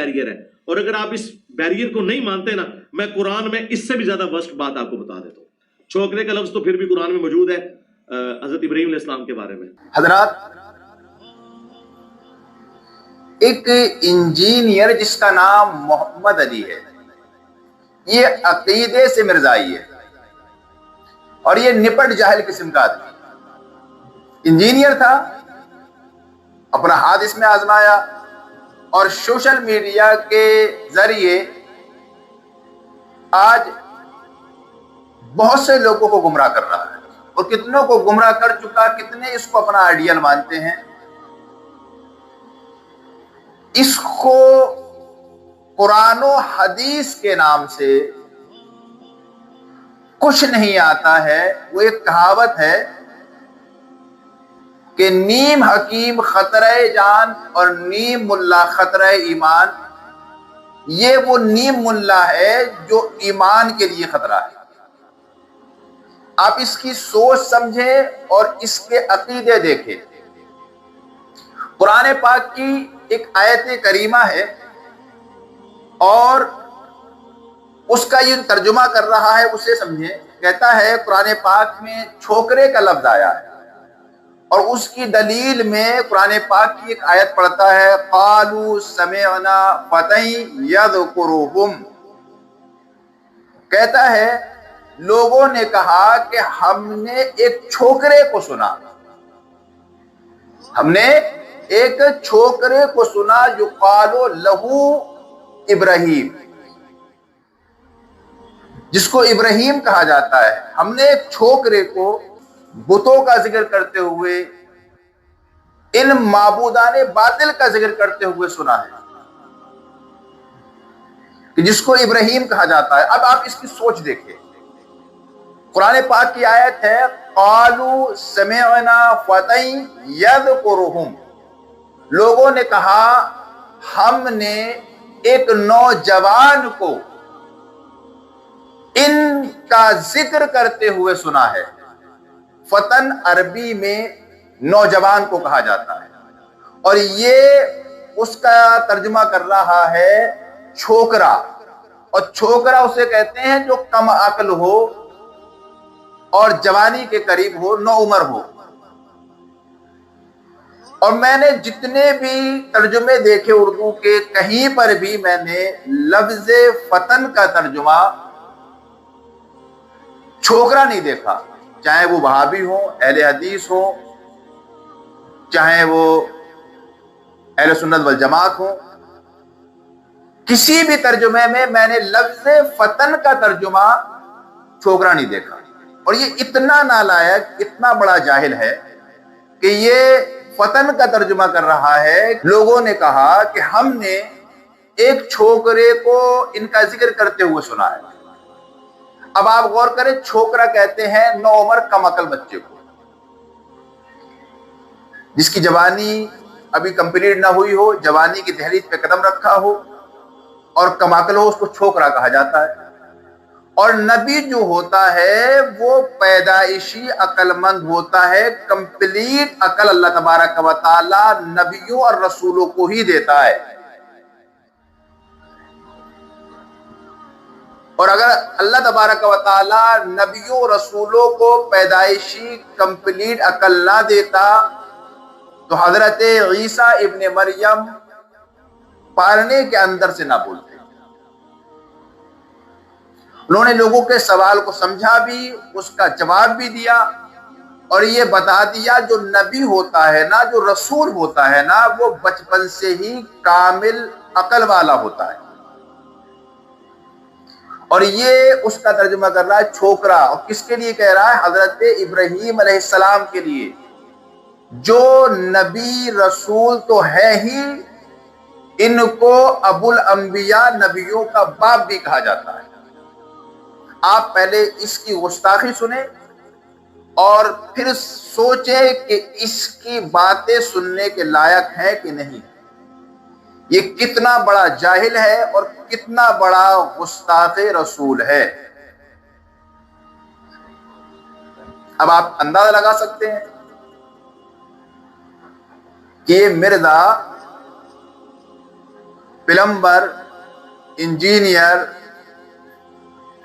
Barrier है। और अगर आप इस बैरियर को नहीं मानते ना, मैं कुरान में इससे भी ज्यादा वर्स्ट बात आपको बता देता हूँ। छोकरे का लफ्ज तो फिर भी कुरान में मौजूद है हजरत इब्राहीम अलैहिस्सलाम के बारे में। हजरात, एक इंजीनियर जिसका नाम मोहम्मद अली है, ये अकीदे से मिर्जाई है और ये निपट जाहिल किस्म का आदमी। इंजीनियर था, अपना हाथ इसमें आजमाया और सोशल मीडिया के जरिए आज बहुत से लोगों को गुमराह कर रहा है और कितनों को गुमराह कर चुका, कितने इसको अपना आइडियल मानते हैं। इसको कुरान और हदीस के नाम से कुछ नहीं आता है। वो एक कहावत है कि नीम हकीम खतरे जान और नीम मुल्ला खतरे ईमान। ये वो नीम मुल्ला है जो ईमान के लिए खतरा है। आप इसकी सोच समझें और इसके अकीदे देखें। कुरान पाक की एक आयत करीमा है और उसका ये तर्जुमा कर रहा है, उसे समझें। कहता है कुरान पाक में छोकरे का लफ्ज आया है और उसकी दलील में कुरान पाक की एक आयत पढ़ता है, क़ालू समिअना फ़तन यज़कुरुहुम। कहता है लोगों ने कहा कि हमने एक छोकरे को सुना, हमने एक छोकरे को सुना जो क़ालो लहू इब्राहीम, जिसको इब्राहीम कहा जाता है। हमने एक छोकरे को बुतों का जिक्र करते हुए, इन माबूदाने बातिल का जिक्र करते हुए सुना है कि जिसको इब्राहीम कहा जाता है। अब आप इसकी सोच देखिए। कुरान पाक की आयत है, क़ालू समिअना फ़तन यज़कुरुहुम। लोगों ने कहा हमने एक नौजवान को इनका जिक्र करते हुए सुना है। फतन अरबी में नौजवान को कहा जाता है और ये उसका तर्जुमा कर रहा है छोकरा। और छोकरा उसे कहते हैं जो कम अक्ल हो और जवानी के करीब हो, नौ उम्र हो। और मैंने जितने भी तर्जुमे देखे उर्दू के, कहीं पर भी मैंने लफ्ज फतन का तर्जुमा छोकरा नहीं देखा। चाहे वो वहाबी हो, अहले हदीस हो, चाहे वो अहले सुन्नत वल जमात हो, किसी भी तर्जुमे में मैंने लफ्ज फतन का तर्जुमा छोकरा नहीं देखा। और ये इतना नालायक, इतना बड़ा जाहिल है कि ये फतन का तर्जुमा कर रहा है। लोगों ने कहा कि हमने एक छोकरे को इनका जिक्र करते हुए सुना है। अब आप गौर करें, छोकरा कहते हैं नौ उम्र कम अकल बच्चे को, जिसकी जवानी अभी कंप्लीट ना हुई हो, जवानी की दहलीज पे कदम रखा हो और कम अकल हो, उसको छोकरा कहा जाता है। और नबी जो होता है वो पैदाइशी अक्लमंद होता है। कंप्लीट अकल अल्लाह तबारक व तआला नबियों और रसूलों को ही देता है। और अगर अल्लाह तबारक व तआला नबियों रसूलों को पैदाइशी कंप्लीट अकल ना देता तो हजरत ईसा इब्ने मरियम पालने के अंदर से ना बोलते। उन्होंने लोगों के सवाल को समझा भी, उसका जवाब भी दिया और ये बता दिया जो नबी होता है ना, जो रसूल होता है ना, वो बचपन से ही कामिल अकल वाला होता है। और ये उसका तर्जुमा कर रहा है छोकरा। और किसके लिए कह रहा है? हजरत इब्राहीम अलैहिस्सलाम के लिए, जो नबी रसूल तो है ही, इनको अबुल अंबिया, नबियों का बाप भी कहा जाता है। आप पहले इसकी गुस्ताखी सुने और फिर सोचे कि इसकी बातें सुनने के लायक है कि नहीं। ये कितना बड़ा जाहिल है और कितना बड़ा गुस्ताखे रसूल है। अब आप अंदाजा लगा सकते हैं कि ये मिर्जा प्लम्बर, इंजीनियर,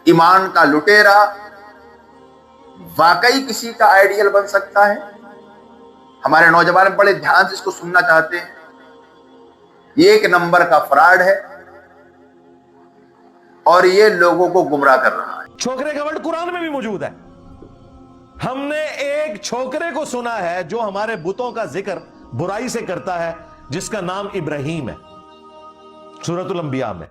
ईमान का लुटेरा वाकई किसी का आइडियल बन सकता है? हमारे नौजवान बड़े ध्यान से इसको सुनना चाहते हैं। ये एक नंबर का फ्रॉड है और ये लोगों को गुमराह कर रहा है। छोकरे का वर्ड कुरान में भी मौजूद है। हमने एक छोकरे को सुना है जो हमारे बुतों का जिक्र बुराई से करता है, जिसका नाम इब्राहिम है, सूरतुल अंबिया में।